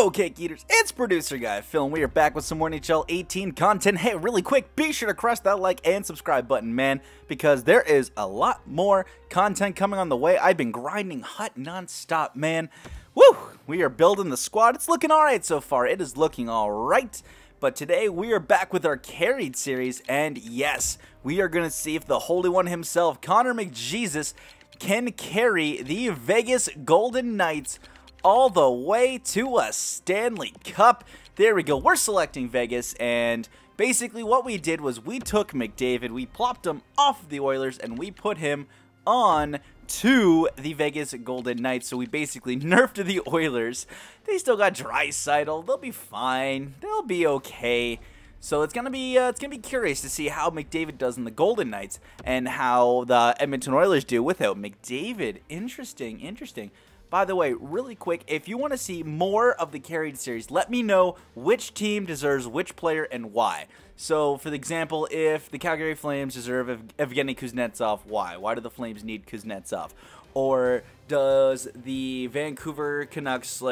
Yo, Cake Eaters, it's Producer Guy Phil, and we are back with some more NHL 18 content. Hey, really quick, be sure to crush that like and subscribe button, man, because there is a lot more content coming on the way. I've been grinding hot non-stop, man. Woo! We are building the squad. It's looking alright so far. It is looking alright. But today, we are back with our Carried series, and yes, we are going to see if the Holy One himself, Connor McJesus, can carry the Vegas Golden Knights all the way to a Stanley Cup. There we go. We're selecting Vegas, and basically what we did was we took Mcdavid, we plopped him off the Oilers, and we put him on to the Vegas Golden Knights. So we basically nerfed the Oilers. They still got Draisaitl. They'll be fine. They'll be okay. So it's gonna be curious to see how Mcdavid does in the Golden Knights and how the Edmonton Oilers do without Mcdavid. Interesting, interesting. By the way, really quick, if you want to see more of the Carried series, let me know which team deserves which player and why. So, for example, if the Calgary Flames deserve Evgeny Kuznetsov, why? Why do the Flames need Kuznetsov? Or does the Vancouver Canucks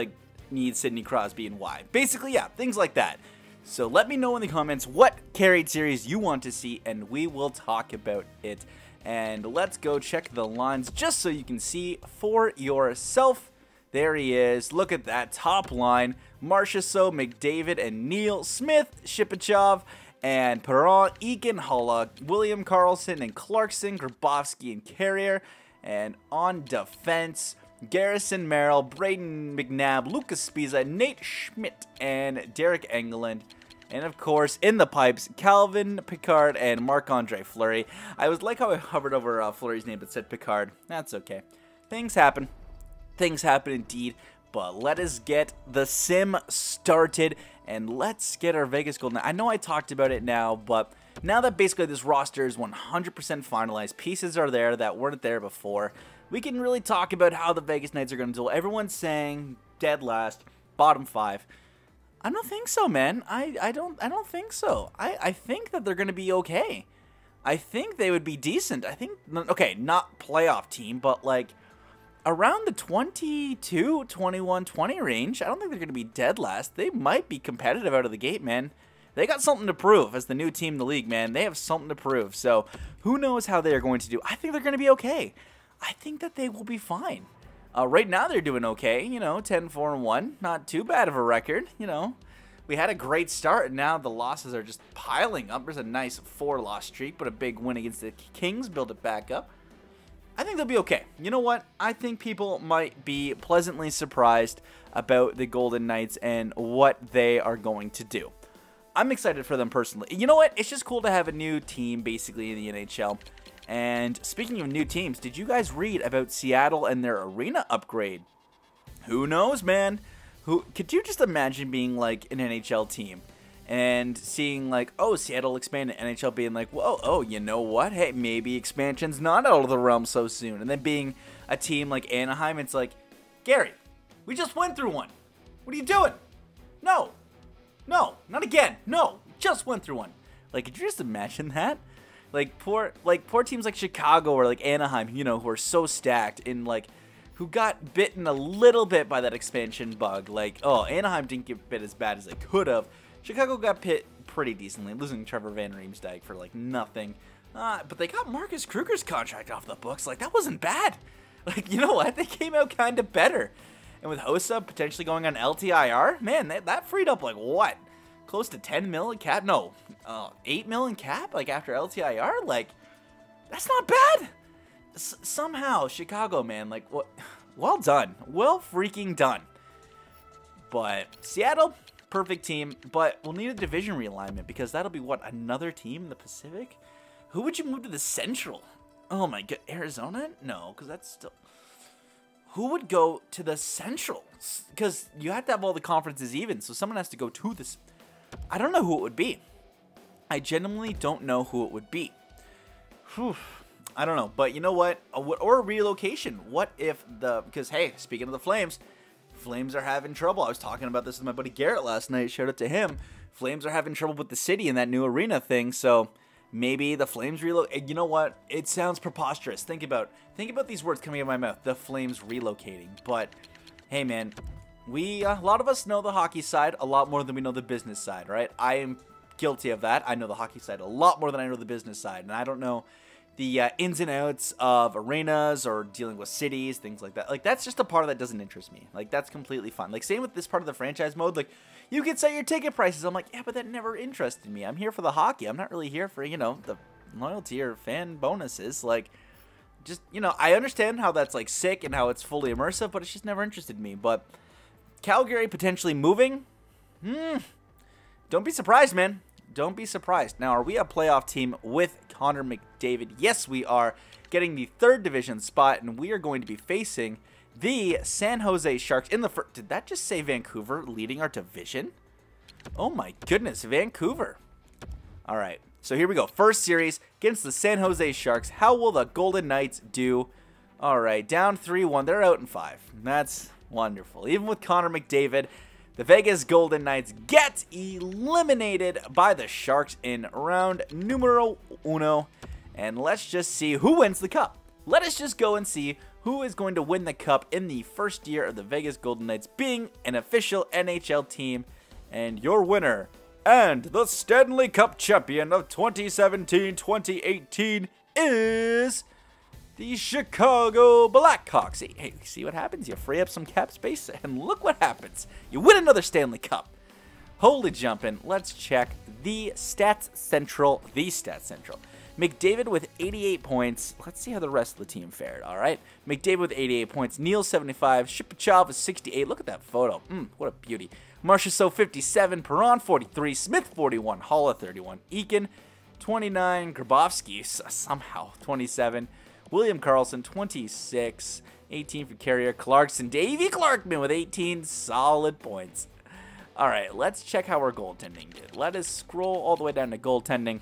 need Sidney Crosby and why? Basically, yeah, things like that. So let me know in the comments what Carried series you want to see, and we will talk about it. And let's go check the lines just so you can see for yourself. There he is. Look at that top line. Marchessault, McDavid, and Neil. Smith, Shipachyov, and Perron, Eakin, Hulla, William Karlsson, and Clarkson, Grabowski, and Carrier. And on defense, Garrison, Merrill, Braden McNabb, Lucas Spiza, Nate Schmidt, and Derek Engelland. And of course, in the pipes, Calvin Pickard and Marc-Andre Fleury. I was like how I hovered over Fleury's name but said Pickard. That's okay. Things happen. Things happen indeed. But let us get the sim started. And let's get our Vegas Golden Knights. I know I talked about it now, but now that basically this roster is 100% finalized, pieces are there that weren't there before, we can really talk about how the Vegas Knights are going to do. Everyone's saying dead last, bottom 5. I don't think so, man. I don't think so. I think that they're going to be okay. I think they would be decent. I think, okay, not playoff team, but like around the 22, 21, 20 range. I don't think they're going to be dead last. They might be competitive out of the gate, man. They got something to prove as the new team in the league, man. They have something to prove. So who knows how they are going to do. I think they're going to be okay. I think that they will be fine. Right now they're doing okay, you know, 10-4-1, not too bad of a record, you know. We had a great start, and now the losses are just piling up. There's a nice 4-loss streak, but a big win against the Kings, build it back up. I think they'll be okay. You know what? I think people might be pleasantly surprised about the Golden Knights and what they are going to do. I'm excited for them personally. You know what? It's just cool to have a new team, basically, in the NHL. And speaking of new teams, did you guys read about Seattle and their arena upgrade? Who knows, man? Could you just imagine being like an NHL team and seeing like, oh, Seattle expanded, NHL being like, whoa, oh, you know what? Hey, maybe expansion's not out of the realm so soon. And then being a team like Anaheim, it's like, Gary, we just went through one. What are you doing? No, not again. No, just went through one. Like, could you just imagine that? Like poor teams like Chicago or like Anaheim, you know, who are so stacked in like, who got bitten a little bit by that expansion bug. Like, oh, Anaheim didn't get bit as bad as they could have. Chicago got hit pretty decently, losing Trevor Van Riemsdyk for like nothing. But they got Marcus Kruger's contract off the books. Like, that wasn't bad. Like, you know what? They came out kind of better. And with Hossa potentially going on LTIR, man, that freed up like what? Close to 10 million cap? No, 8 million cap? Like after LTIR? Like, that's not bad. Somehow, Chicago, man, like, well done. Well freaking done. But Seattle, perfect team. But we'll need a division realignment because that'll be, what, another team in the Pacific? Who would you move to the Central? Oh my god, Arizona? No, because that's still... Who would go to the Central? Because you have to have all the conferences even, so someone has to go to this. I don't know who it would be. I genuinely don't know who it would be. Whew. I don't know, but you know what? Or a relocation. What if because hey, speaking of the Flames are having trouble. I was talking about this with my buddy Garrett last night. Shout out to him. Flames are having trouble with the city and that new arena thing, so maybe the Flames relocate. You know what? It sounds preposterous. Think about these words coming out of my mouth. The Flames relocating. But hey, man, a lot of us know the hockey side a lot more than we know the business side, right? I am guilty of that. I know the hockey side a lot more than I know the business side, and I don't know the ins and outs of arenas or dealing with cities, things like that. Like, that's just a part of that doesn't interest me. Like, that's completely fine. Like, same with this part of the franchise mode. Like, you can set your ticket prices. I'm like, yeah, but that never interested me. I'm here for the hockey. I'm not really here for, you know, the loyalty or fan bonuses. Like, just, you know, I understand how that's, like, sick and how it's fully immersive, but it's just never interested me. But Calgary potentially moving? Don't be surprised, man. Don't be surprised. Now, are we a playoff team with Connor McDavid? Yes, we are, getting the 3rd division spot, and we are going to be facing the San Jose Sharks in the first. Did that just say Vancouver leading our division? Oh my goodness, Vancouver. All right, so here we go. First series against the San Jose Sharks. How will the Golden Knights do? All right, down 3-1. They're out in 5. That's wonderful. Even with Connor McDavid, the Vegas Golden Knights get eliminated by the Sharks in round numero uno. And let's just see who wins the cup. Let us just go and see who is going to win the cup in the first year of the Vegas Golden Knights being an official NHL team. And your winner and the Stanley Cup champion of 2017-2018 is the Chicago Blackhawks. Hey, see what happens? You free up some cap space, and look what happens. You win another Stanley Cup. Holy jumping. Let's check the Stats Central. McDavid with 88 points. Let's see how the rest of the team fared, all right? McDavid with 88 points. Neal, 75. Shipachyov with 68. Look at that photo. What a beauty. Marchessault, 57. Perron, 43. Smith, 41. Holla, 31. Eakin, 29. Grabowski, somehow, 27. William Karlsson, 26. 18 for Carrier. Clarkson, Davey Clarkman with 18 solid points. All right, let's check how our goaltending did. Let us scroll all the way down to goaltending.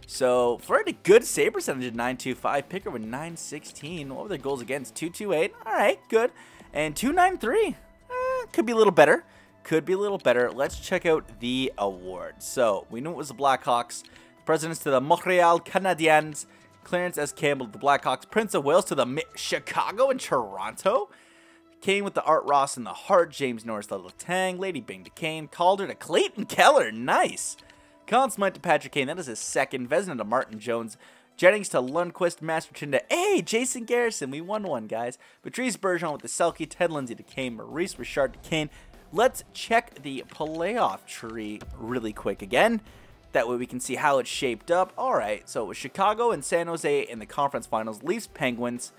So, for a good save percentage of 925, Picker with 916. What were their goals against? 228. All right, good. And 293. Could be a little better. Could be a little better. Let's check out the awards. So, we knew it was the Blackhawks. Presidents to the Montreal Canadiens. Clarence S. Campbell to the Blackhawks. Prince of Wales to the Chicago and Toronto. Kane with the Art Ross and the Hart. James Norris to Letang. Lady Bing to Kane. Calder to Clayton Keller. Nice. Conn Smythe to Patrick Kane. That is his 2nd. Vezina to Martin Jones. Jennings to Lundqvist. Masterton to, hey, Jason Garrison. We won one, guys. Patrice Bergeron with the Selke. Ted Lindsay to Kane. Maurice Richard to Kane. Let's check the playoff tree really quick again. That way we can see how it's shaped up. All right, so it was Chicago and San Jose in the conference finals. Leafs, Penguins.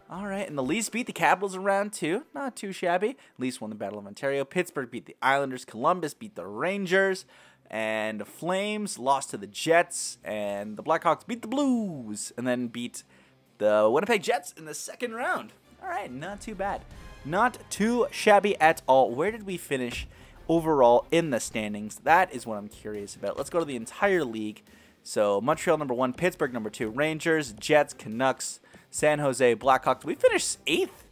All right, and the Leafs beat the Capitals in round 2. Not too shabby. Leafs won the Battle of Ontario. Pittsburgh beat the Islanders. Columbus beat the Rangers. And the Flames lost to the Jets. And the Blackhawks beat the Blues. And then beat the Winnipeg Jets in the 2nd round. All right, not too bad. Not too shabby at all. Where did we finish overall in the standings? That is what I'm curious about. Let's go to the entire league. So Montreal number 1, Pittsburgh number 2, Rangers, Jets, Canucks, San Jose, Blackhawks. We finished 8th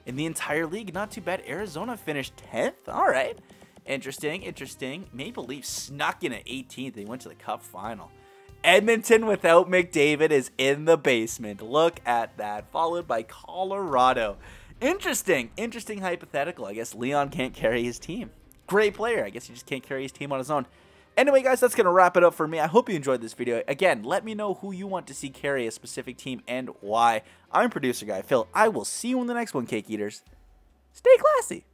in the entire league. Not too bad. Arizona finished 10th. All right. Interesting, interesting. Maple Leafs snuck in at 18th. They went to the Cup final. Edmonton without McDavid is in the basement. Look at that. Followed by Colorado. Interesting. Interesting hypothetical. I guess Leon can't carry his team. Great player. I guess he just can't carry his team on his own. Anyway, guys, that's going to wrap it up for me. I hope you enjoyed this video. Again, let me know who you want to see carry a specific team and why. I'm Producer Guy Phil. I will see you in the next one, Cake Eaters. Stay classy.